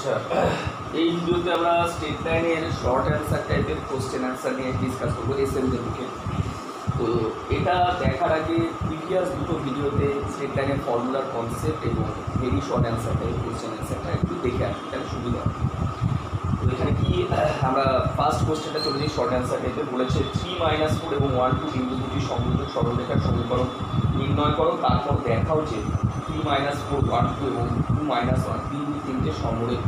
আচ্ছা, এই ভিডিওতে আমরা স্টেট লাইনের শর্ট অ্যান্সার টাইপের কোশ্চেন অ্যান্সার নিয়ে ডিসকাস করবো এসএমদের দিকে। তো এটা দেখার আগে প্রিভিয়াস দুটো ভিডিওতে স্টেট লাইনের ফর্মুলার কনসেপ্ট এবং very short answer type question অ্যান্সারটা একটু দেখে আসি, তাহলে সুবিধা হয়। তো এখানে কি আমরা ফার্স্ট কোশ্চেনটা চলে যাই শর্ট অ্যান্সার টাইপে। বলেছে 3-4 এবং 1-2 বিন্দু দুটি সংযোজক সরলরেখার সমীকরণ নির্ণয় করো। তারপর দেখাও যে 3-4, 1-2 এবং 2-1 বিন্দু তিনটে সমরেখ।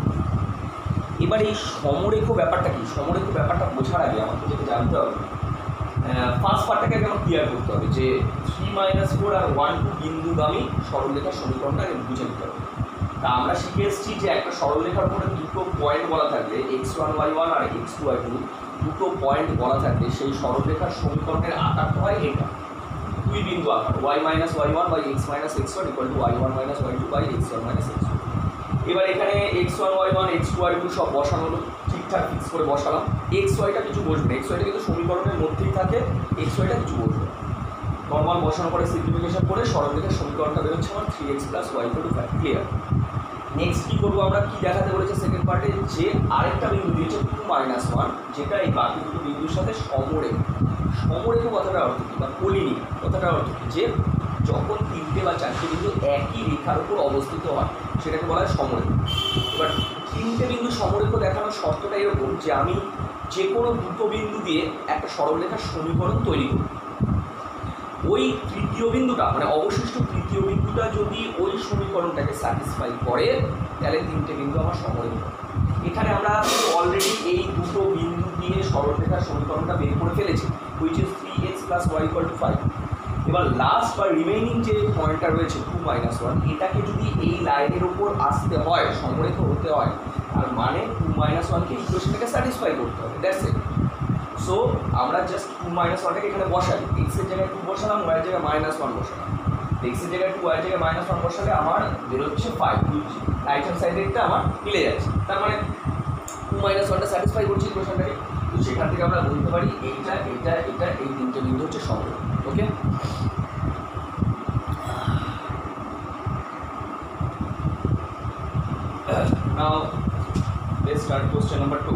এবার এই সমরেখ ব্যাপারটা কি, সমরেখ ব্যাপারটা বোঝার আগে আমাকে যেটা জানতে হবে, ফার্স্ট পার্টটাকে আগে আমার ক্লিয়ার করতে হবে যে 3-4 আর 1-2 বিন্দুগামী সরলরেখার সমীকরণটা আগে বুঝে নিতে হবে। তা আমরা শিখে এসেছি যে একটা সরলরেখার উপরে দুটো পয়েন্ট বলা থাকলে x1 y1 আর x2 y2 দুটো পয়েন্ট বলা থাকলে সেই সরলরেখার সমীকরণের আকারটা হয় এটা, দুই বিন্দু আকার y-y1 by x-x1 equal to y1-y2 by x1-x2। এবার এখানে x1 y1 x2 y2 সব বসানো হলো, ঠিকঠাক ফিক্স করে বসালাম। এক্স ওয়াইটা কিছু বসবে না, এক্স ওয়াইটা কিন্তু সমীকরণের মধ্যেই থাকে, এক্স ওয়াইটা কিছু বসবে না। নর্মাল বসানোর পরে সিম্পলিফিকেশন করে সরলরেখার সমীকরণটা বেরোচ্ছে আমার 3x + y = 5। ক্লিয়ার। নেক্সট কী করবো আমরা, কী দেখাতে বলেছে সেকেন্ড পার্টে, যে আরেকটা বিন্দু দিয়েছে 2-1, যেটা এই বাকি দুটো বিন্দুর সাথে সমরেখ। সমরেখ কথাটার অর্থ কী, বা কোলিনিক কথাটার অর্থ কী, যে যখন তিনটে বা চারটে বিন্দু একই রেখার উপর অবস্থিত হয় সেটাকে বলা হয় সমরেখ। এবার তিনটে বিন্দু সমরেখ দেখানোর শর্তটা এরকম যে আমি যে কোনো দুটো বিন্দু দিয়ে একটা সরলরেখার সমীকরণ তৈরি করি। ওই তৃতীয় বিন্দুটা মানে অবশিষ্ট তৃতীয় বিন্দুটা যদি ওই সমীকরণটাকে স্যাটিসফাই করে তাহলে তিনটে বিন্দু আমার সমরেখ। এখানে আমরা অলরেডি এই দুটো বিন্দু দিয়ে সরলরেখার সমীকরণটা বের করে ফেলেছি, হুইচ ইজ 3x + y = 5। এবার লাস্ট বা রিমেইনিং যে পয়েন্টটা রয়েছে 2-1, এটাকে যদি এই লাইনের উপর আসতে হয়, সমরেখ হতে হয়, আর মানে 2-1কে ইকুয়েশনটাকে স্যাটিসফাই করতে হবে, দ্যাটস ইট। সো আমরা জাস্ট 2-1টাকে এখানে বসাই, এক্সের জায়গায় 2 বসালাম, ওয়াইয়ের জায়গায় -1 বসালাম। এক্সের জায়গায় 2, ওয়াইয়ের জায়গায় -1 বসালে আমার বেরোচ্ছে 5, রাইট হ্যান্ড সাইডেরটা আমার মিলে যাচ্ছে। তার মানে 2-1টা স্যাটিসফাই করছে ইকুয়েশনটাকে। তো সেখান থেকে আমরা বলতে পারি এইটা এটা এটা এই তিনটে বিন্দু হচ্ছে সমরেখ। Okay, now let's start question number 2।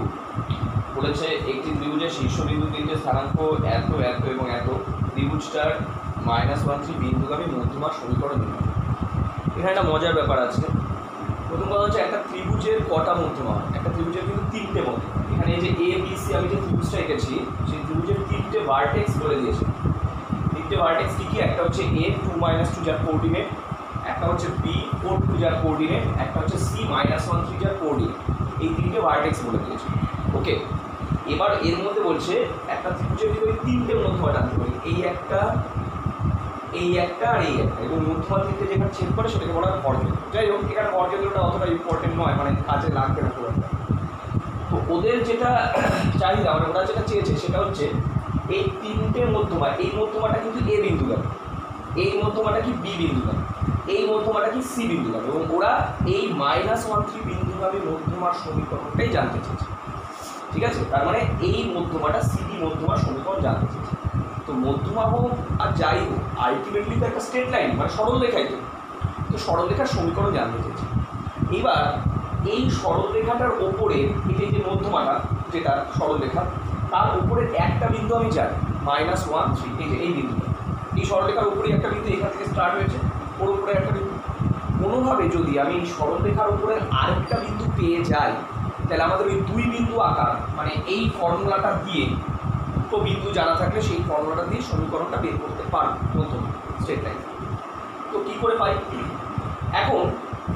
বলেছে একটি ত্রিভুজের শীর্ষবিন্দু তিনটে স্থানাঙ্ক এত এত এবং এত, ত্রিভুজটার -1-3 বিন্দুগামী মধ্যমার সমীকরণ নির্ণয়। এখানে একটা মজার ব্যাপার আছে। প্রথম কথা হচ্ছে একটা ত্রিভুজের কটা মধ্যমা হয়, একটা ত্রিভুজের কিন্তু তিনটে মধ্যমা। এখানে এই যে এ বি সি আমি যে ত্রিভুজটা এঁকেছি সেই ত্রিভুজের তিনটে ভার্টেক্স বলে দিয়েছে। তিনটে ভার্টেক্স কী কী, একটা হচ্ছে a 2-2 যার কোঅর্ডিনেট, একটা হচ্ছে b 4-2 যার কোঅর্ডিনেট, একটা হচ্ছে c -1-3 যার কোঅর্ডিনেট। এই তিনটে ভার্টেক্স বলে দিয়েছে। ওকে, এবার এর মধ্যে বলছে একটা ত্রিভুজের ভিতরে তিনটে মধ্যমা টানতে পারি, এই একটা এই একটা আর এই একটা, এবং মধ্যমা তিনটে যেখানে ছেদ করে সেটাকে বলা হয় ভরকেন্দ্র। যাই হোক, এখানে ভরকেন্দ্রটা অতটা ইম্পর্টেন্ট নয়, মানে কাজে লাগবে না খুব একটা। তো ওদের যেটা চাহিদা মানে ওরা যেটা চেয়েছে সেটা হচ্ছে এই তিনটে মধ্যমা, এই মধ্যমাটা কিন্তু এ বিন্দুগামী, এই মধ্যমাটা কি বি বিন্দুগামী, এই মধ্যমাটা কি সি বিন্দুগামী, এবং ওরা এই -1-3 বিন্দুগামী মধ্যমার সমীকরণটাই জানতে চেয়েছে। ঠিক আছে, তার মানে এই মধ্যমাটা সিডি মধ্যমার সমীকরণ জানতে চেয়েছে। তো মধ্যমা হোক আর যাই হোক, আলটিমেটলি তো একটা স্ট্রেট লাইন মানে সরলরেখাই তো সরলরেখার সমীকরণ জানতে চেয়েছে। এবার এই সরলরেখাটার ওপরে এই যে মধ্যমাটা যেটা সরলরেখা, তার উপরের একটা বিন্দু আমি জানি -1-3, এই যে এই বিন্দুটা, এই সরলরেখার উপরে একটা বিন্দু এখান থেকে স্টার্ট হয়েছে, ওর উপরে একটা বিন্দু। কোনোভাবে যদি আমি এই সরলরেখার উপরে আরেকটা বিন্দু পেয়ে যাই তাহলে আমাদের ওই দুই বিন্দু আকার মানে এই ফর্মুলাটা দিয়ে, দুটো বিন্দু জানা থাকলে সেই ফর্মুলাটা দিয়ে সমীকরণটা বের করতে পারবো নতুন স্ট্রেট লাইন। তো কী করে পাই, এখন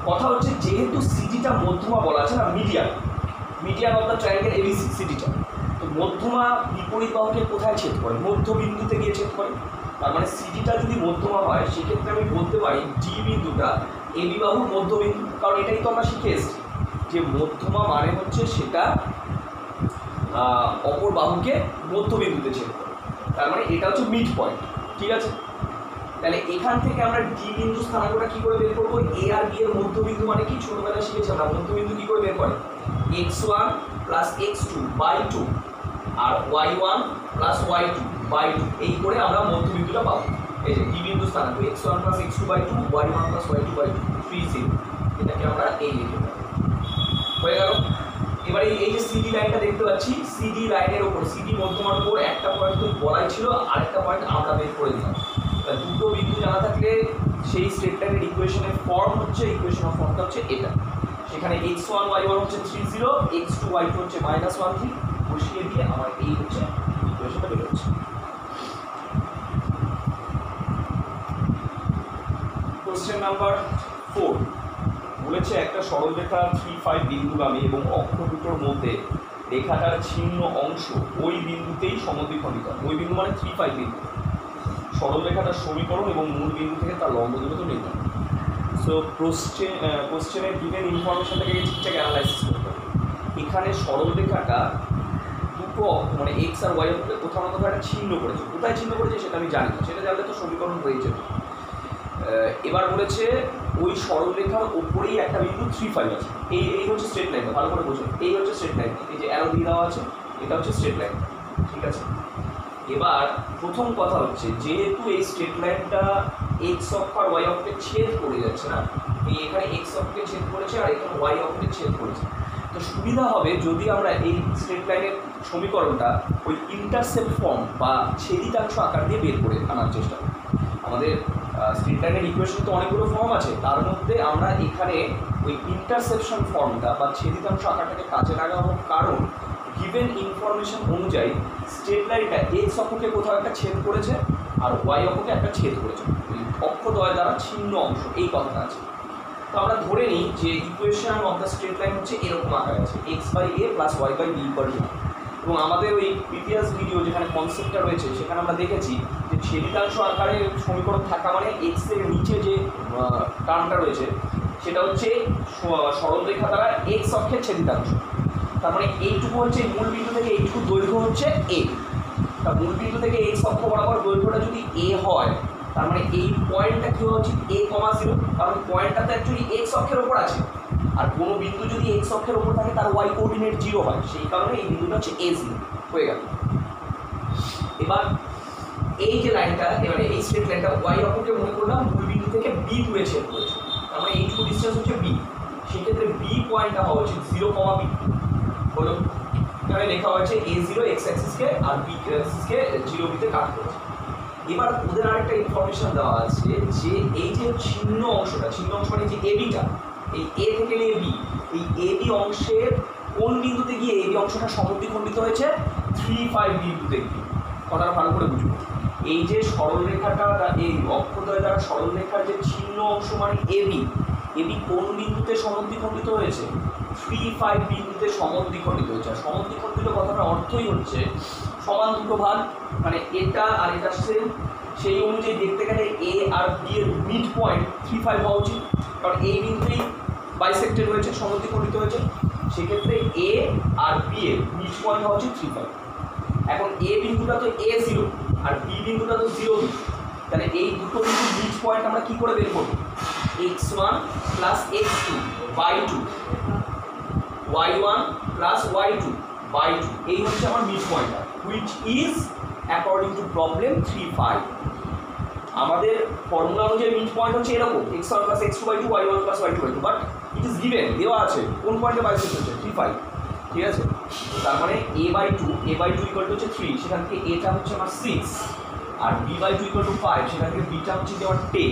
কথা হচ্ছে যেহেতু সিডিটা মধ্যমা বলা আছে না, median of the triangle ABC সিডিটা, তো মধ্যমা বিপরীত বাহুকে কোথায় ছেদ করে, মধ্যবিন্দুতে গিয়ে ছেদ করে। তার মানে সিডিটা যদি মধ্যমা হয় সেক্ষেত্রে আমি বলতে পারি ডি বিন্দুটা এবি বাহুর মধ্যবিন্দু, কারণ এটাই তো আমরা শিখে এসেছি যে মধ্যমা মানে হচ্ছে সেটা অপর বাহুকে মধ্যবিন্দুতে ছেদ করে। তার মানে এটা হচ্ছে মিড পয়েন্ট। ঠিক আছে, তাহলে এখান থেকে আমরা ডি বিন্দু স্থানাঙ্কটা কী করে বের করবো, এ আর বি এর মধ্যবিন্দু মানে কি, ছোটোবেলায় শিখেছি আমরা মধ্যবিন্দু কী করে বের করে, x1 + x2/2 আর y1 + y2/2, এই করে আমরা মধ্যবিন্দুটা পাবো। এই যে ডি বিন্দু স্থানাঙ্ক x1 + x2/2, y1 + y2/2, 3 0, এটাকে আমরা এই লিখে দেবো। হয়ে গেল। এই যে সিডি লাইনটা দেখতে পাচ্ছি, সিডি লাইনের ওপর সিডি মধ্যমার উপর একটা পয়েন্ট তো বলাই ছিল, আরেকটা পয়েন্ট আমরা বের করে দিলাম। দুটো বিন্দু জানা থাকলে সেই স্ট্রেট লাইনের ইকুয়েশনের ফর্ম হচ্ছে, ইকুয়েশন অফ ফর্মটা হচ্ছে এটা। সেখানে x1 y1 হচ্ছে 30, x2 y2 হচ্ছে -13, বসিয়ে দিয়ে আমার এই হচ্ছে ইকুয়েশনটা বের হচ্ছে। কোশ্চেন নাম্বার 4 বলেছে একটা সরলরেখা 3-5 বিন্দুগামী এবং অক্ষ দুটোর মধ্যে রেখাটার ছিন্ন অংশ ওই বিন্দুতেই সমদ্বিখণ্ডিত। ওই বিন্দু মানে 3-5 বিন্দু। সরলরেখাটার সমীকরণ এবং মূল বিন্দু থেকে তার লম্ব দূরত্ব নির্ণয়। সো কোশ্চেনের গিভেন ইনফরমেশনটাকে ঠিকঠাক অ্যানালাইসিস করতে হবে। এখানে সরলরেখাটা দুটো অক্ষ মানে এক্স আর ওয়াই অক্ষে কোথাও না কোথাও একটা ছিন্ন করেছে। কোথায় ছিন্ন করেছে সেটা আমি জানি না, সেটা জানলে তো সমীকরণ হয়ে যাবে। এবার বলেছে ওই সরলরেখার ওপরেই একটা বিন্দু 3-5 আছে। এই হচ্ছে স্ট্রেট লাইনটা, ভালো করে বোঝো। এই হচ্ছে স্ট্রেট লাইন, এই যে অ্যারো দিয়ে দেওয়া আছে, এটা হচ্ছে স্ট্রেট লাইন, ঠিক আছে। এবার প্রথম কথা হচ্ছে, যেহেতু এই স্ট্রেট লাইনটা এক্স অক্ষ আর ওয়াই অক্ষকে ছেদ করে যাচ্ছে না, এই এখানে এক্স অক্ষকে ছেদ করেছে আর এখানে ওয়াই অক্ষকে ছেদ করেছে, তো সুবিধা হবে যদি আমরা এই স্ট্রেট লাইনের সমীকরণটা ওই ইন্টারসেপ্ট ফর্ম বা ছেদিতাংশ আকার দিয়ে বের করে আনার চেষ্টা করি। আমাদের স্ট্রেট লাইনের ইকুয়েশন তো অনেকগুলো ফর্ম আছে, তার মধ্যে আমরা এখানে ওই ইন্টারসেপশন ফর্মটা বা ছেদিতাংশ আকারটাকে কাজে লাগাবো, কারণ গিভেন ইনফরমেশন অনুযায়ী স্ট্রেট লাইনটা এক্স অক্ষকে কোথাও একটা ছেদ করেছে আর ওয়াই অক্ষকে একটা ছেদ করেছে, ওই অক্ষদ্বয় দ্বারা ছিন্ন অংশ, এই কথাটা আছে। তো আমরা ধরে নিই যে equation of the straight line হচ্ছে এরকম আকারে আছে, x/a + y/b = 0। এবং আমাদের ওই প্রিভিয়াস ভিডিও যেখানে কনসেপ্টটা রয়েছে সেখানে আমরা দেখেছি যে ছেদিতাংশ আকারে সমীকরণ থাকা মানে এক্স এর নিচে যে টার্মটা রয়েছে সেটা হচ্ছে সরলরেখা দ্বারা এক্স অক্ষের ছেদিতাংশ। তার মানে এইটুকু হচ্ছে মূল বিন্দু থেকে এইটুকু দৈর্ঘ্য হচ্ছে এ। তা মূল বিন্দু থেকে এক্স অক্ষ বরাবর দৈর্ঘ্যটা যদি এ হয়, তার মানে এই পয়েন্টটা কি হওয়া উচিত a,0, কারণ পয়েন্টটা তো অ্যাকচুয়ালি এক্স অক্ষের ওপর আছে, আর কোনো বিন্দু যদি এক্স অক্ষের ওপর থাকে তার ওয়াই কোঅর্ডিনেট 0 হয়, সেই কারণে এই বিন্দুটা হচ্ছে a0 হয়ে গেল। এবার এই যে লাইনটা, এবারে এই স্ট্রেট লাইনটা ওয়াই অক্ষকে মনে করলাম মূল বিন্দু থেকে বি দূরে ছেদ করেছে, তার মানে এইটুকু ডিস্টেন্স হচ্ছে বি। সেক্ষেত্রে বি পয়েন্টটা হওয়া উচিত 0,b হলো। এখানে লেখা হয়েছে a0 এক্স অ্যাক্সিসকে আর বি অ্যাক্সিসকে 0b-তে কাট করেছে। এবার ওদের আরেকটা ইনফরমেশন দেওয়া আছে যে এই যে ছিন্ন অংশটা, ছিন্ন অংশ মানে যে এবিটা, এই এ থেকে নিয়ে বি, এই এবি অংশের কোন বিন্দুতে গিয়ে এবি অংশটা সমদ্বিখণ্ডিত হয়েছে 3-5 বিন্দুতে গিয়ে। কথাটা ভালো করে বুঝবো। এই যে সরলরেখাটা, এই অক্ষদ্বয় দ্বারা সরলরেখার যে ছিন্ন অংশ মানে এবি, এবি কোন বিন্দুতে সমদ্বিখণ্ডিত হয়েছে 3-5 বিন্দুতে সমদ্বিখণ্ডিত হয়েছে। আর সমদ্বিখণ্ডিত কথাটার অর্থই হচ্ছে সমান দুটো ভাগ, মানে এটা আর এটা সেম, সেই অনুযায়ী দেখতে গেলে এ আর বি এর মিড পয়েন্ট 3-5 হওয়া উচিত, কারণ এই বিন্দুতেই বাইসেক্টেড হয়েছে, সমদ্বিখণ্ডিত হয়েছে। সেক্ষেত্রে এ আর বি এর মিড পয়েন্ট হওয়া উচিত 3-5। এখন এ বিন্দুটা তো a0 আর বি বিন্দুটা তো 0, তাহলে এই দুটো বিন্দুর মিড পয়েন্ট আমরা কি করে বের করব? x1 + x2/2, y1 + y2/2, এই হচ্ছে আমার মিড পয়েন্টটা, which is according to problem 3-5। আমাদের ফর্মুলা অনুযায়ী মিড পয়েন্ট হচ্ছে এরকম x1 + x2/2, y1 + y2/2, but it is given, দেওয়া আছে কোন পয়েন্টে বাইসেক্ট হচ্ছে 3-5, ঠিক আছে। তার মানে a/2 = হচ্ছে 3, সেখান থেকে এটা হচ্ছে আমার 6, আর b/2 = 5, সেখান থেকে বিটা হচ্ছে যে আমার 10।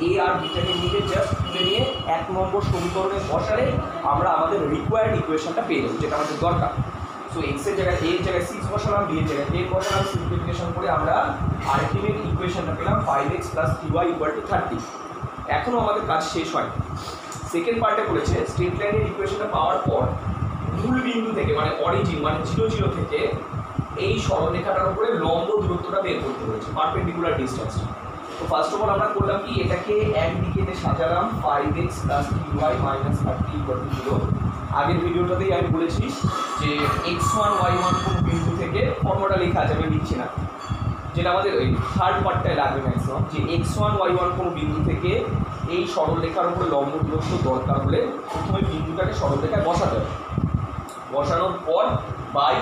এই a আর বিটাকে নিয়ে জাস্ট তুলে নিয়ে 1 নম্বর সমীকরণে বসালে আমরা আমাদের রিকোয়ার্ড ইকুয়েশনটা পেয়ে যাবো, যেটা আমাদের দরকার। সো x এর জায়গায় a এর জায়গায় 6 বসালাম, b এর জায়গায় 10 বসালাম, সিম্পলিফিকেশন করে আমরা আলটিমেট ইকুয়েশনটা পেলাম 5x + 3y = 30। এখনো আমাদের কাজ শেষ হয়নি। সেকেন্ড পার্টে বলেছে স্ট্রেট লাইনের ইকুয়েশনটা পাওয়ার পর মূল বিন্দু থেকে মানে অরিজিন মানে 0 থেকে এই সরলরেখাটার উপরে লম্ব দূরত্বটা বের করতে হয়েছে, পারপেন্ডিকুলার ডিসটেন্স। তো ফার্স্ট অফ অল আমরা করলাম কি, এটাকে একদিকে সাজালাম 5x + 3y - 30 = 0। আগের ভিডিওটাতেই আমি বলেছি যে x1 y1 কোন বিন্দু থেকে, ফর্মুলাটা লেখা আছে আমি লিখছি না, যেটা আমাদের ওই থার্ড পার্টটায় লাগবে ম্যাক্সিমাম, যে x1 y1 কোন বিন্দু থেকে এই সরলরেখার উপরে লম্ব দূরত্ব দরকার হলে প্রথমে বিন্দুটাকে সরলরেখায় বসাতে হবে। বসানোর পর বাই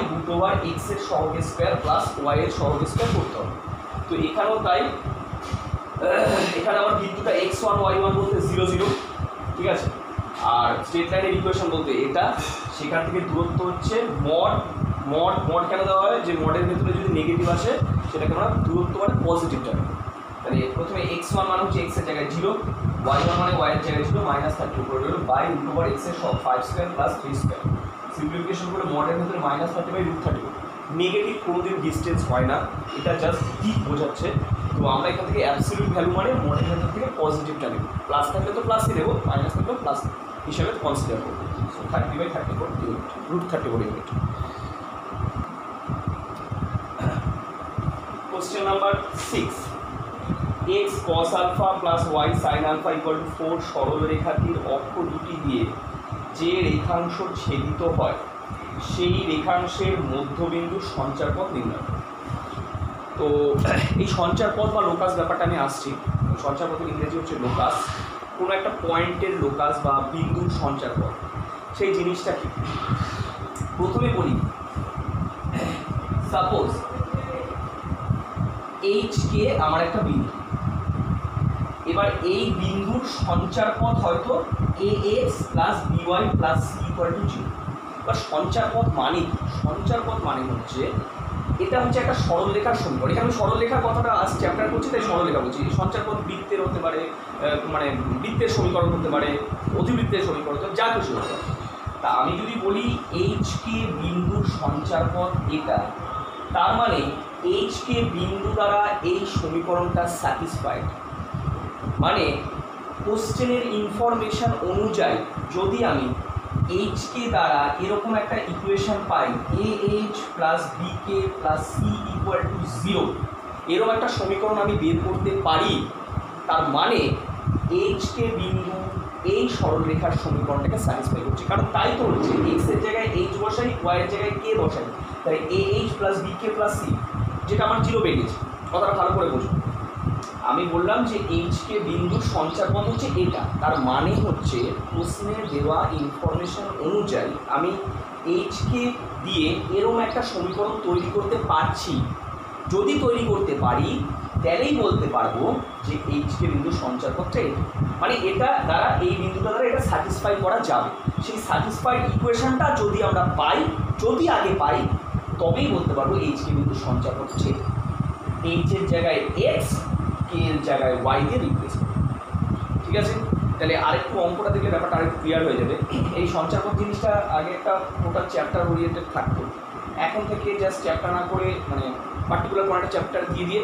√x এর সহগ স্কয়ার + y এর সহগ স্কয়ার করতে হবে। তো এখানেও তাই, এখানে আমার বিন্দুটা x1 y1 বলতে 0 0, ঠিক আছে। আর স্ট্রেট লাইনের ইকুয়েশন বলতে এটা, সেখান থেকে দূরত্ব হচ্ছে মড। মড কেন দেওয়া হয়, যে মডের ভেতরে যদি নেগেটিভ আসে সেটাকে আমরা দূরত্ব মানে পজিটিভটা নেব। তাহলে প্রথমে x1 মানে হচ্ছে x এর জায়গায় 0, y1 মানে y এর জায়গায় 0, -30 উপরে রইল বাই √x এর সব 5 স্কয়ার প্লাস 3 স্কয়ার। সিম্পলিফিকেশন করে মডের ভেতরে -30/√30। নেগেটিভ কোনোদিন ডিস্টেন্স হয় না, এটা জাস্ট দিক বোঝাচ্ছে। তো আমরা এখান থেকে অ্যাবসলিউট ভ্যালু মানে মডের ভেতর থেকে পজিটিভটা নেব, প্লাস থাকলে তো প্লাসই নেব, মাইনাস থাকলেও প্লাস হিসাবে কনসিডার করবো। 30/34 unit, √34 unit. Question number 6, x cos alpha plus y sin alpha equal to 4 সরলরেখাটির অক্ষ দুটি দিয়ে যে রেখাংশ ছেদিত হয় সেই রেখাংশের মধ্যবিন্দুর সঞ্চারপথ নির্ণয়। তো এই সঞ্চারপথ বা লোকাস ব্যাপারটা আমি আসছি। সঞ্চারপথের ইংরেজি হচ্ছে লোকাস, কোনো একটা পয়েন্টের লোকাস বা বিন্দুর সঞ্চারপথ, সেই জিনিসটা কি। প্রথমে বলি, সাপোজ এইচ কে আমার একটা বিন্দু, এবার এই বিন্দুর সঞ্চারপথ হয়তো ax plus by plus c equal to 0। এবার সঞ্চারপথ মানে কি? সঞ্চারপথ মানে হচ্ছে এটা হচ্ছে একটা সরলরেখার সমীকরণ। এখানে সরলরেখার কথাটা আজ চ্যাপ্টার করছি তাই সরলরেখা বলছি। সঞ্চারপথ বৃত্তের হতে পারে, মানে বৃত্তের সমীকরণ হতে পারে, অধিবৃত্তের সমীকরণ, যা কিছু হতে পারে। তা আমি যদি বলি এইচ কে বিন্দুর সঞ্চারপথ এটা, তার মানে এইচ কে বিন্দু দ্বারা এই সমীকরণটা স্যাটিসফাইড। মানে কোশ্চেনের ইনফরমেশন অনুযায়ী যদি আমি এইচ কে দ্বারা এরকম একটা equation pi, AH plus BK plus C equal to 0, এরকম একটা সমীকরণ আমি বের করতে পারি, তার মানে এইচ কে বিন্দু এই সরলরেখার সমীকরণটাকে স্যাটিসফাই করছে। কারণ তাই তো হচ্ছে x এর জায়গায় h বসাই, y এর জায়গায় k বসাই, তাই AH plus BK plus C, যেটা আমার 0 বেরিয়েছে। কথাটা ভালো করে বুঝুন। আমি বললাম যে এইচ কে বিন্দুর সঞ্চারপথ হচ্ছে এটা, তার মানে হচ্ছে প্রশ্নে দেওয়া ইনফরমেশন অনুযায়ী আমি এইচ কে দিয়ে এরকম একটা সমীকরণ তৈরি করতে পারছি। যদি তৈরি করতে পারি তাহলেই বলতে পারবো যে এইচ কে বিন্দুর সঞ্চারপথটা এটা, মানে এটা দ্বারা এই বিন্দুটা দ্বারা এটা স্যাটিসফাই করা যাবে। সেই স্যাটিসফাইড ইকুয়েশনটা যদি আমরা পাই, যদি আগে পাই, তবেই বলতে পারবো এইচ কে বিন্দুর সঞ্চারপথ হচ্ছে এটা। এইচ এর জায়গায় এক্স, কে এর জায়গায় ওয়াই দিয়ে রিপ্লেস করবো। ঠিক আছে, তাহলে আরেকটু অঙ্কটা দেখলে ব্যাপারটা আরেকটু ক্লিয়ার হয়ে যাবে। এই সঞ্চারপথ জিনিসটা আগে একটা টোটাল চ্যাপ্টার ওরিয়েন্টেড থাকতো, এখন থেকে জাস্ট চ্যাপ্টার না করে মানে পার্টিকুলার কোনো একটা চ্যাপ্টার দিয়ে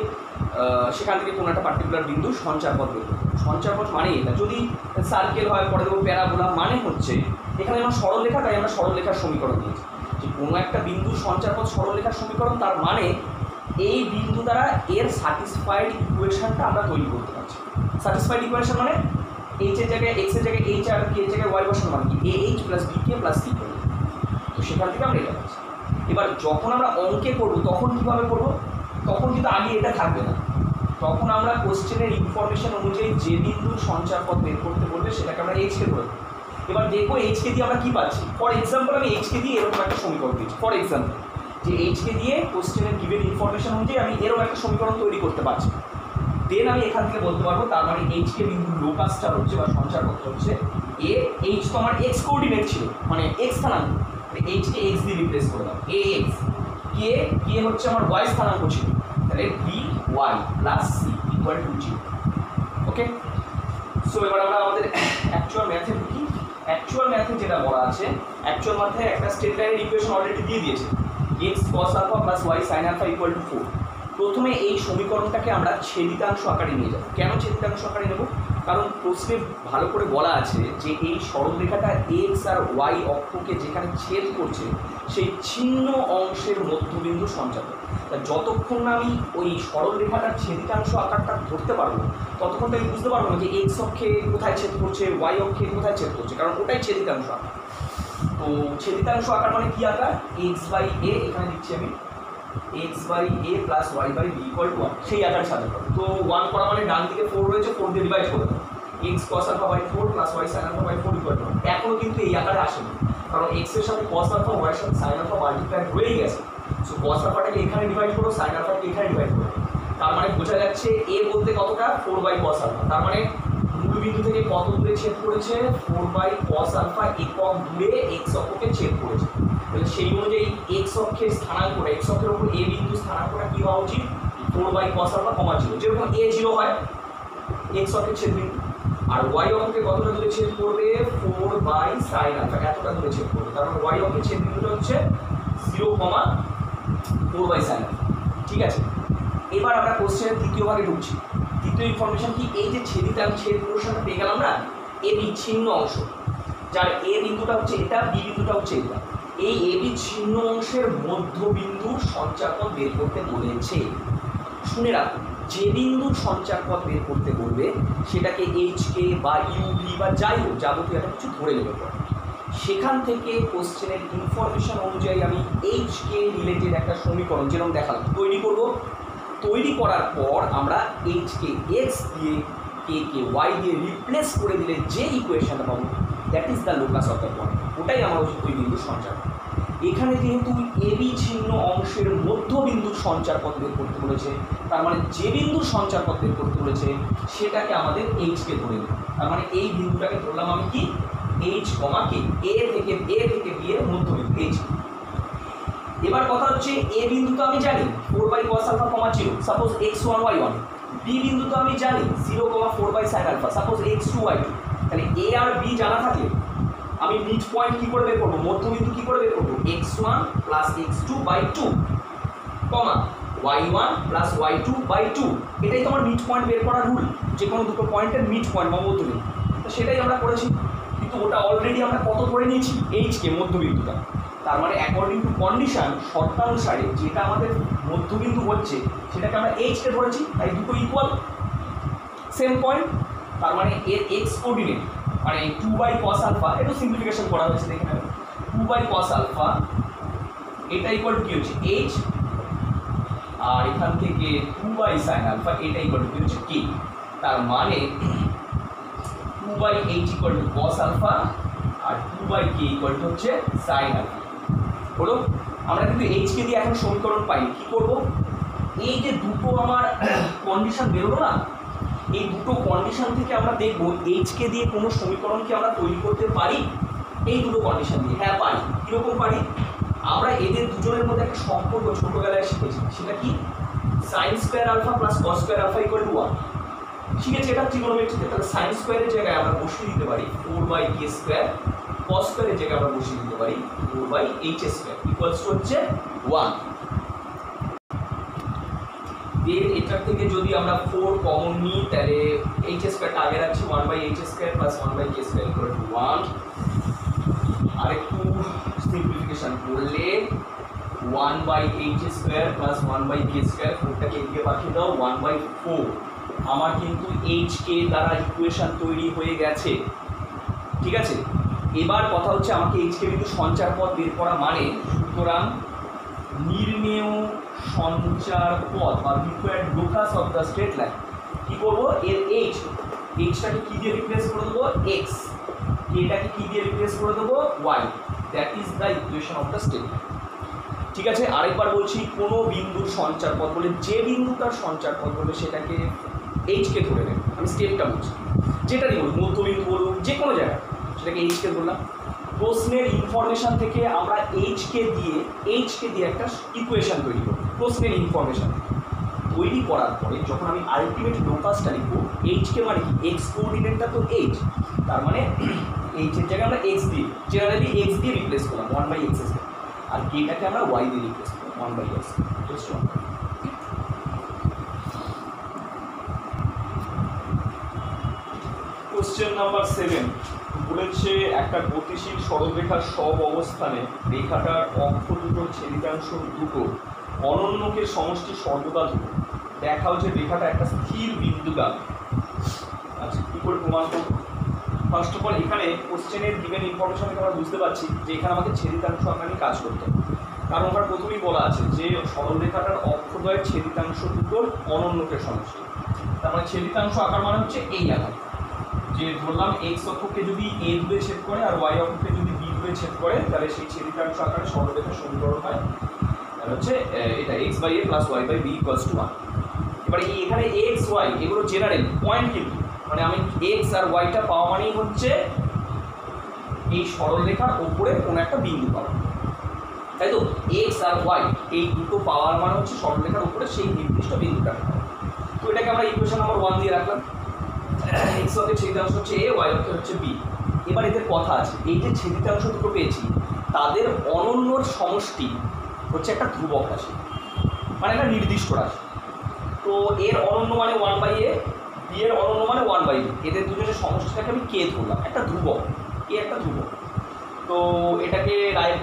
সেখান থেকে কোনো একটা পার্টিকুলার বিন্দু সঞ্চারপথ বের করবো। সঞ্চারপথ মানে এটা, যদি সার্কেল হয় পরে দেবো প্যারাবোলা, মানে হচ্ছে এখানে আমার সরলরেখা, তাই আমরা সরলরেখার সমীকরণ দিয়েছি যে কোনো একটা বিন্দুর সঞ্চারপথ সরলরেখার সমীকরণ, তার মানে এই বিন্দু দ্বারা এর স্যাটিসফাইড ইকুয়েশনটা আমরা তৈরি করতে পারছি। স্যাটিসফাইড ইকুয়েশন মানে এইচ এর জায়গায় এক্স এর জায়গায় এইচ আর কে এর জায়গায় ওয়াই বসানো, মানে কি AH plus BK plus C। তো সেখান থেকে আমরা এটা পাচ্ছি। এবার যখন আমরা অঙ্কে করবো তখন কীভাবে করবো? তখন কিন্তু আগে এটা থাকবে না, তখন আমরা কোশ্চেনের ইনফরমেশন অনুযায়ী যে বিন্দুর সঞ্চারপথ বের করতে বলবে সেটাকে আমরা এইচ কে করে দেবো। এবার দেখবো এইচ কে দিয়ে আমরা কী পাচ্ছি। ফর এক্সাম্পল আমি এইচ কে দিয়ে এরকম একটা সমীকরণ দিচ্ছি, ফর এক্সাম্পল যে এইচ কে দিয়ে কোশ্চেনের গিভেন ইনফরমেশন অনুযায়ী আমি এরকম একটা সমীকরণ তৈরি করতে পারছি। দেন আমি এখান থেকে বলতে পারবো তার মানে এইচ কে বিন্দুর লোকাসটা হচ্ছে বা সঞ্চারপথ হচ্ছে এইচ তো আমার এক্স কোঅর্ডিনেট ছিল, মানে এক্স স্থানাঙ্ক, এইচ কে এক্স দিয়ে রিপ্লেস করে দাও, AX, কে হচ্ছে আমার ওয়াই স্থানাঙ্ক ছিল, তাহলে BY plus C equal to 0। Okay, so এবার আমরা আমাদের অ্যাকচুয়াল ম্যাথে ঢুকি। অ্যাকচুয়াল ম্যাথে যেটা বলা আছে, অ্যাকচুয়াল ম্যাথে একটা স্ট্রেট লাইনের ইকুয়েশন অলরেডি দিয়ে দিয়েছে, x cos alpha plus y sin alpha equal to 4। প্রথমে এই সমীকরণটাকে আমরা ছেদিতাংশ আকারে নিয়ে যাব। কেন ছেদিতাংশ আকারে নেব? কারণ প্রশ্নে ভালো করে বলা আছে যে এই সরলরেখাটা x আর y অক্ষকে যেখানে ছেদ করছে সেই ছিন্ন অংশের মধ্যবিন্দু সঞ্চারপথ। তা যতক্ষণ না আমি ওই সরলরেখাটার ছেদিতাংশ আকারটা ধরতে পারবো ততক্ষণ তো আমি বুঝতে পারবো না যে x অক্ষে কোথায় ছেদ করছে, y অক্ষে কোথায় ছেদ করছে, কারণ ওটাই ছেদিতাংশ আকার। তো ছেদিতাংশ আকার মানে কি আকার? x/a, এখানে দিচ্ছি আমি x/a plus y/b equal to 1, সেই আকারে সাজাতে হবে। তো 1 করা মানে ডান দিকে 4 রয়েছে, 4 দিয়ে ডিভাইড করে দাও, x cos alpha by 4 plus y sin alpha by 4 equal to 1। এখনও কিন্তু এই আকারে আসেনি, কারণ x এর সাথে cos আলফা, y এর সাথে sin আলফা মাল্টিপ্লাই হয়েই গেছে। সো cos আলফাটাকে এখানে ডিভাইড করো, sin আলফাটাকে এখানে ডিভাইড করো, তার মানে বোঝা যাচ্ছে a বলতে কতটা 4/cos আলফা, তার মানে মূল মধ্যবিন্দু থেকে কত দূরে ছেদ করেছে? 4/cos আলফা একক দূরে এক্স অক্ষকে ছেদ করেছে। তাহলে সেই অনুযায়ী এক্স অক্ষের স্থানাঙ্কটা, এক্স অক্ষের উপর এ বিন্দু স্থানাঙ্কটা কি হওয়া উচিত? 4/cos আলফা, 0, যেরকম এ 0 হয় এক্স অক্ষের ছেদ বিন্দু, আর ওয়াই অক্ষকে কতটা দূরে ছেদ করবে? 4/sin আলফা, এতটা দূরে ছেদ করবে। তার মানে ওয়াই অক্ষের ছেদ বিন্দুটা হচ্ছে 0,4/sin আলফা। ঠিক আছে, এবার আমরা কোশ্চেনের দ্বিতীয় ভাগে ঢুকছি। দ্বিতীয় ইনফরমেশন কি? এই যে ছেদ পোর্শনটা পেয়ে গেলাম না, এ বিচ্ছিন্ন অংশ, যার এ বিন্দুটা হচ্ছে এটা, বি বিন্দুটা হচ্ছে এটা, এই এ বিচ্ছিন্ন অংশের মধ্যবিন্দুর সঞ্চারপথ বের করতে বলেছে। শুনে রাখো, যে বিন্দুর সঞ্চারপথ বের করতে বলবে সেটাকে এইচকে বা ইউভি বা যাই হোক যাবতীয় একটা কিছু ধরে নেবে পরে। সেখান থেকে কোশ্চেনের ইনফরমেশন অনুযায়ী আমি এইচকে রিলেটেড একটা সমীকরণ যেরকম দেখালাম তৈরি করব। তৈরি করার পর আমরা এইচকে এক্স দিয়ে কে ওয়াই দিয়ে রিপ্লেস করে দিলে যে ইকুয়েশনটা পাবো, that is the locus of the point. ওটাই আমার ওই বিন্দুর সঞ্চার। এখানে যেহেতু এ বিচ্ছিন্ন অংশের মধ্যবিন্দুর সঞ্চারপথ বের করতে বলেছে, তার মানে যে বিন্দুর সঞ্চারপথ বের করতে বলেছে সেটাকে আমাদের এইচকে ধরে নেব। তার মানে এই বিন্দুটাকে ধরলাম আমি কি? এইচ কমা কে, এ থেকে বি এর মধ্যবিন্দু এইচ। এবার কথা হচ্ছে এ বিন্দু তো আমি জানি 4/cos alpha, 0, suppose x1 y1। B বিন্দু তো আমি জানি 0,4/sin alpha, suppose x2 y2। তাহলে এ আর বি জানা থাকলে আমি মিড পয়েন্ট কি করে বের করব? মধ্যবিন্দু কি করে বের করব? x1 প্লাস x2/2 কমা y1 প্লাস y2/2। এটাই তো আমার মিড পয়েন্ট বের করার রুল, যে কোনো দুটো পয়েন্টের মিড পয়েন্ট বা মধ্যবিন্দু। তো সেটাই আমরা করেছি, কিন্তু ওটা অলরেডি আমরা কত ধরে নিয়েছি? এইচকে, মধ্যবিন্দুটা। তার মানে অ্যাকর্ডিং টু কন্ডিশন, শর্তানুসারে যেটা আমাদের মধ্যবিন্দু হচ্ছে সেটাকে আমরা এইচকে ধরেছি, তাই দুটো ইকুয়াল সেম পয়েন্ট। তার মানে এর এক্স কোঅর্ডিনেট মানে 2/cos আলফা, একটু সিম্পলিফিকেশন করা হয়েছে দেখে নেবেন। 2/cos আলফা এটা ইকুয়াল টু কি হচ্ছে? এইচ, আর এখান থেকে 2/sin আলফা এটা ইকুয়াল টু কি হচ্ছে? কে। তার মানে 2/h equal to cos alpha আর 2/k ইকুয়াল টু হচ্ছে sin আলফা। হলো, আমরা কিন্তু এইচকে দিয়ে এখন সমীকরণ পাই। কি করব? এই যে দুটো আমার কন্ডিশন বেরোলো না, এই দুটো কন্ডিশন থেকে আমরা দেখবো এইচকে দিয়ে কোনো সমীকরণ কি আমরা তৈরি করতে পারি? এই দুটো কন্ডিশন দিয়ে হ্যাঁ পারি। কীরকম পারি? আমরা এদের দুজনের মধ্যে একটা সম্পর্ক ছোটোবেলায় শিখেছি, সেটা কি? sin square alpha plus cos square alpha equal to 1। শিখেছি এটা ট্রিগোনোমেট্রিতে। তাহলে sin স্কোয়ারের জায়গায় আমরা বসিয়ে দিতে পারি 4/k স্কোয়ার, cos স্কোয়ারের জায়গায় আমরা বসিয়ে দিতে পারি 4/h স্কোয়ার ইকুয়ালস টু হচ্ছে 1। এর এটার থেকে যদি আমরা 4 কমন নিই তাহলে h স্কোয়ারটা আগে রাখছি 1/h square plus 1/k square equal to 1। আরেকটু সিম্পলিফিকেশন করলে 1/h square plus 1/k square, 4টাকে এদিকে পাঠিয়ে দাও 1/4। আমার কিন্তু এইচকে দ্বারা ইকুয়েশন তৈরি হয়ে গেছে। ঠিক আছে, এবার কথা হচ্ছে আমাকে এইচকে কিন্তু সঞ্চারপথ বের করা মানে, সুতরাং নির্ণেয় সঞ্চারপথ বা required locus of the straight line. কী করবো? এর এইচটাকে কী দিয়ে রিপ্লেস করে দেবো? এক্স। এটাকে কী দিয়ে রিপ্লেস করে দেবো? Y. That is the equation of the straight line. ঠিক আছে, আরেকবার বলছি, কোনো বিন্দুর সঞ্চারপথ বলে যে বিন্দুটার সঞ্চারপথ বলবে সেটাকে এইচকে ধরে নেবে। আমি স্টেপটা বলছি, যেটারই বলুন, মধ্যবিন্দু বলুন, যে কোনো জায়গায় সেটাকে এইচকে ধরলাম। প্রশ্নের ইনফরমেশান থেকে আমরা এইচকে দিয়ে একটা ইকুয়েশন তৈরি করব। প্রশ্নের ইনফরমেশান তৈরি করার পরে যখন আমি আলটিমেট লোকাসটা লিখবো, এইচকে মানে কি? এক্স কোঅর্ডিনেটটা তো এইচ, তার মানে এইচের জায়গায় আমরা এক্স দিয়ে, জেনারেলি এক্স দিয়ে রিপ্লেস করলাম 1/x স্কোয়ার, আর কেটাকে আমরা ওয়াই দিয়ে রিপ্লেস করলাম 1/x। কোশ্চেন নাম্বার 7 বলেছে একটা গতিশীল সরলরেখার সব অবস্থানে রেখাটার অক্ষ দুটোর ছেদিতাংশ দুটো অনন্যকের সমষ্টি সর্বদা দুটো। দেখাও যে রেখাটা একটা স্থির বিন্দুগামী। আচ্ছা, কী করে প্রমাণ করব? ফার্স্ট অফ অল এখানে কোশ্চেনের গিভেন ইনফরমেশন থেকে আমরা বুঝতে পারছি যে এখানে আমাদের ছেদিতাংশ আঁকা কাজ করতে হবে। কারণ ওখানে প্রথমেই বলা আছে যে সরলরেখাটার অক্ষদ্বয়ের ছেদিতাংশ দুটোর অনন্যকের সমষ্টি। তার মানে ছেদিতাংশ আঁকার মানে হচ্ছে এই আকার, যে ধরলাম এক্স অক্ষকে যদি এ দূরে ছেদ করে আর ওয়াই অক্ষকে যদি বি দূরে ছেদ করে, তাহলে সেই ছেদিতাংশ আকারে সরলরেখার সমীকরণ হয়। তাহলে হচ্ছে এটা x/a + y/b = 1। এবারে এখানে এক্স ওয়াই এগুলো জেনারেল পয়েন্ট, কিন্তু মানে আমি এক্স আর ওয়াইটা পাওয়া মানেই হচ্ছে এই সরলরেখার ওপরে কোনো একটা বিন্দু পাওয়া, তাই তো? এক্স আর ওয়াই এই দুটো পাওয়ার মানে হচ্ছে সরলরেখার উপরে সেই নির্দিষ্ট বিন্দুটা। তো এটাকে আমরা ইকুয়েশন নাম্বার 1 দিয়ে রাখলাম। এক্স অক্ষের ছেদিতাংশ হচ্ছে এ, ওয়াই অক্ষে হচ্ছে বি। এবার এদের কথা আছে, এই যে ছেদিতাংশ দুটো পেয়েছি তাদের অনন্যর সমষ্টি হচ্ছে একটা ধ্রুবক রাশি, মানে একটা নির্দিষ্ট রাশি। তো এর অনন্য মানে 1/a, বি এর অনন্য মানে 1/b, এদের দুজনের সমষ্টিটাকে আমি কে ধরলাম, একটা ধ্রুবক, কে একটা ধ্রুবক। তো এটাকে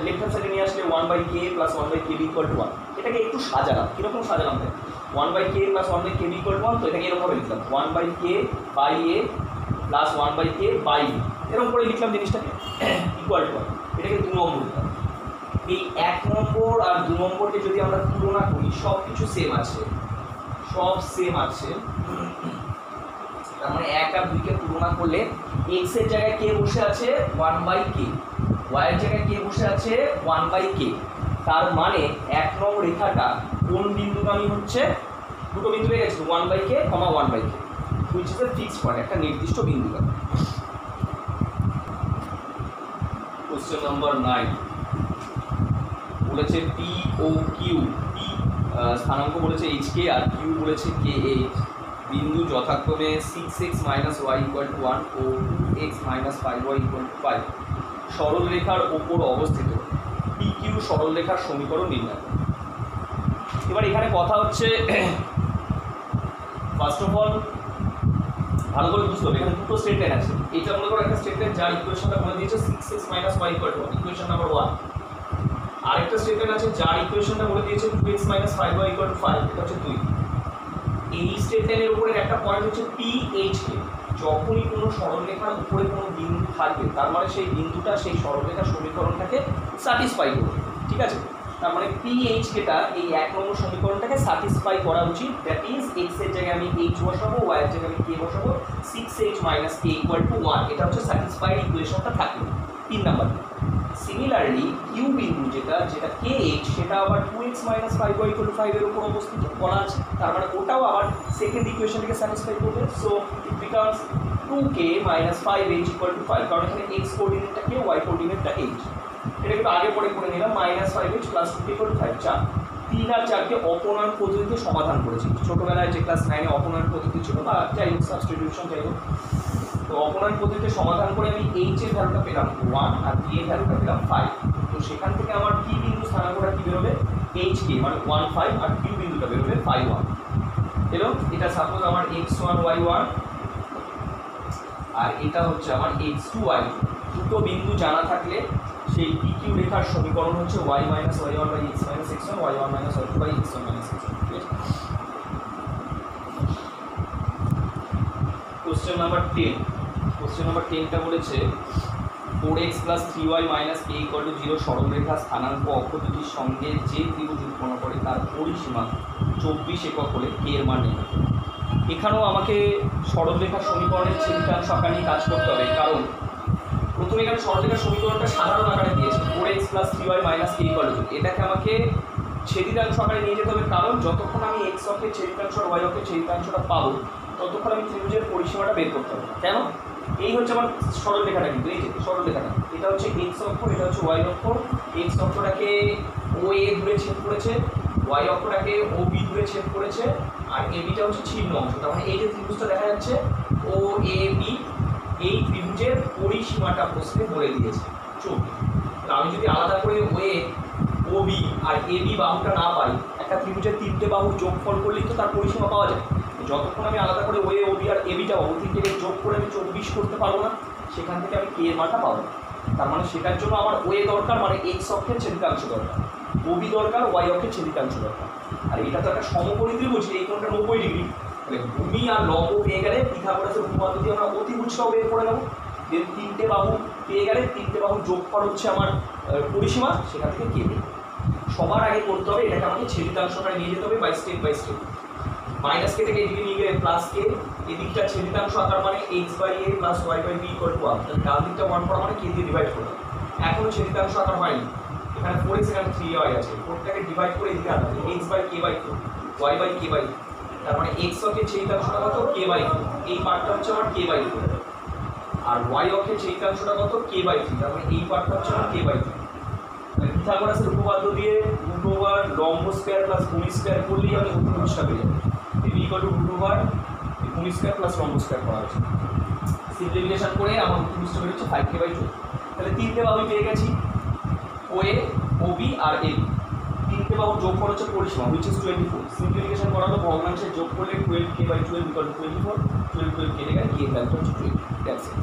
লেফট হ্যান্ড সাইডে নিয়ে আসলে 1/k + 1/kb = 1। এটাকে একটু সাজালাম, কীরকম সাজালাম? 1/k + 1/kb = 1। তো এটাকে এরকমভাবে লিখলাম 1/k/a + 1/k/b, এরকম করে লিখলাম জিনিসটাকে ইকুয়াল টু 1। এটাকে 2 নম্বর লিখলাম। এই 1 নম্বর আর 2 নম্বরকে যদি আমরা তুলনা করি, সব কিছু সেম আছে, সব সেম আছে। তার মানে 1 আর 2 কে তুলনা করলে x এর জায়গায় কে বসে আছে 1/k, y এর জায়গায় কে বসে আছে 1/k। তার মানে 1 নং রেখাটা কোন বিন্দুগামী হচ্ছে? দুটো বিন্দু পেয়ে গেছে, 1/k, 1/k, which is a fixed point, একটা নির্দিষ্ট বিন্দুগামী। কোশ্চেন নাম্বার 9 বলেছে পি ও কিউ, পি স্থানাঙ্ক বলেছে hk আর কিউ বলেছে kh, বিন্দু যথাক্রমে 6x - y = 1 ও 2x - 5y = 5 সরলরেখার ওপর অবস্থিত PQ সরলরেখার সমীকরণ নির্ণয়। এবার এখানে কথা হচ্ছে, ফার্স্ট অফ অল ভালো করে বুঝতে হবে, এখানে দুটো স্টেটমেন্ট আছে। এটা মনে করো একটা স্টেটমেন্ট যার ইকুয়েশনটা বলে দিয়েছে 6x - y = 1, ইকুয়েশন নাম্বার 1। আরেকটা স্টেটমেন্ট আছে যার ইকুয়েশনটা বলে দিয়েছে 2x - 5y = 5, এটা হচ্ছে 2। এই স্টেটমেন্টের উপরে একটা পয়েন্ট হচ্ছে PHK, যখনই কোনো সরলরেখার উপরে কোনো বিন্দু থাকবে তার মানে সেই বিন্দুটা সেই সরলরেখার সমীকরণটাকে স্যাটিসফাই করবে, ঠিক আছে? তার মানে PHKটা এই 1 নম্বর সমীকরণটাকে স্যাটিসফাই করা উচিত। দ্যাট ইজ x এর জায়গায় আমি h বসাবো, y এর জায়গায় আমি k বসাবো, 6h - k = 1, এটা হচ্ছে স্যাটিসফাইড ইকুয়েশনটা থাকবে 3 নাম্বার। সিমিলারলি কিউ বিন্দু যেটা kh, সেটা আবার 2x - 5y = 5 এর উপর অবস্থিত বলা আছে, তার মানে ওটাও আবার সেকেন্ড ইকুয়েশনটাকে স্যাটিসফাই করবে। So it becomes 2k - 5h = 5, কারণ এখানে x কোঅর্ডিনেটটা k, y কোঅর্ডিনেটটা h। এটা একটু আগে পরে করে নিলাম, -5h + 2k = 5। 4 3 আর 4কে অপনয়ন পদ্ধতিতে সমাধান করেছি। ছোটবেলায় যে ক্লাস 9 এ অপনয়ন পদ্ধতি ছিল, বা যাই হোক সাবস্টিটিউশন যাই হোক, তো অপনয়ন পদ্ধতিতে সমাধান করে আমি h এর ভ্যালুটা পেলাম 1 আর b এর ভ্যালুটা পেলাম 5। তো সেখান থেকে আমার p বিন্দু স্থানাঙ্কটা কি বেরোবে, hk মানে 1 5, আর q বিন্দুটা বেরোবে 5 1। এলো, এটা সাপোজ আমার x1 y1 আর এটা হচ্ছে আমার x2 y2। দুটো বিন্দু জানা থাকলে সেই PQ রেখার সমীকরণ হচ্ছে y - y1/x - x1, y1 - y2/x1 - x2। ঠিক আছে? কোশ্চেন নাম্বার 10, কোশ্চেন নাম্বার 10টা বলেছে 4x + 3y - k = 0 সরলরেখা স্থানাঙ্ক অক্ষ দুটির সঙ্গে যে ত্রিভুজ উৎপন্ন করে তার পরিসীমা 24 একক হলে k এর মান নির্ণয় করো। এখানেও আমাকে সরলরেখার সমীকরণের ছেদিতাংশ আকার নিয়ে কাজ করতে হবে, কারণ প্রথমে এখানে সরলরেখার সমীকরণটা সাধারণ আকারে দিয়েছে 4x + 3y - k = 0। এটাকে আমাকে ছেদিতাংশ আকারে নিয়ে যেতে হবে, কারণ যতক্ষণ আমি x অক্ষের ছেদিতাংশ আর y অক্ষের ছেদিতাংশটা পাবো ততক্ষণ আমি ত্রিভুজের পরিসীমাটা বের করতে হবে। কেন? এই হচ্ছে আমার সরলরেখাটা, কিন্তু এই যে সরলরেখাটা, এটা হচ্ছে x অক্ষ, এটা হচ্ছে y অক্ষ। x অক্ষটাকে OA দূরে ছেদ করেছে, y অক্ষটাকে OB দূরে ছেদ করেছে, আর ABটা হচ্ছে ছিন্ন অংশ। তার মানে এই যে ত্রিভুজটা দেখা যাচ্ছে OAB, এই ত্রিভুজের পরিসীমাটা প্রশ্নে বলে দিয়েছে 24। তো আমি যদি আলাদা করে OB আর AB বাহুটা না পাই, একটা ত্রিভুজের 3টে বাহুর যোগফল করলেই তো তার পরিসীমা পাওয়া যায়। যতক্ষণ আমি আলাদা করে OB আর ABটা পাবো, 3টেকে যোগ করে আমি 24 করতে পারবো না, সেখান থেকে আমি k এর মানটা পাবো। তার মানে সেটার জন্য আমার OA দরকার, মানে x অক্ষের ছেদিতাংশ দরকার, OB দরকার, y অক্ষের ছেদিতাংশ দরকার। আর এটা তো একটা সমকোণী ত্রিভুজ, এই কোণটা 90 ডিগ্রি। তাহলে ভূমি আর লম্ব পেয়ে গেলে পিথাগোরাসের উপপাদ্য দিয়ে আমরা অতিভুজটাও বের করে নেবো। দেন 3টে বাহু পেয়ে গেলে 3টে বাহু যোগফল হচ্ছে আমার পরিসীমা, সেখান থেকে কে বের। সবার আগে করতে হবে এটাকে আমাকে ছেদিতাংশ আকারে নিয়ে যেতে হবে by step by step. Minus K থেকে এদিকে নিয়ে গেলে প্লাস কে, এদিকটা ছেদিতাংশ আকার মানে x/a + y/b = 1। তাহলে ডান দিকটা 1 করা মানে কে দিয়ে ডিভাইড করলাম। এখনো ছেদিতাংশ আকার হয়নি, এখানে 4x এখানে 3y আছে, 4টাকে ডিভাইড করে এদিকে আনতে হবে, x/k/4, y/k/4। তার মানে এক্স অক্ষের ছেদিতাংশটা কত কে বাই টু, এই পার্টটা হচ্ছে আমার কে বাই টু, আর ওয়াই অক্ষের ছেদিতাংশটা কত কে বাই থ্রি, তার মানে এই পার্টটা হচ্ছে আমার কে বাই থ্রি। পিথাগোরাসের উপপাদ্য দিয়ে রুট ওভার লম্ব স্কয়ার প্লাস ভূমি স্কয়ার করলেই আমি অতিভুজটা পেয়ে যাবো। B equal to root over ভূমি স্কয়ার প্লাস লম্ব স্কয়ার করা হচ্ছে, সিম্পলিফিকেশন করে আমার অতিভুজটা বেরোচ্ছে 5k বাই 2। তাহলে তিনটে বাহু পেয়ে গেছি, ও এ, ও বি আর এ বি। তিনটে বাহু যোগ করা হচ্ছে পরিসীমা হুইচ ইজ 24। সিম্পলিফিকেশন করা হলো ভগ্নাংশে যোগ করলে 12k বাই 12 ইকুয়াল টু 24, 12 কে লেখা কে ভ্যালু হচ্ছে 20। That's it.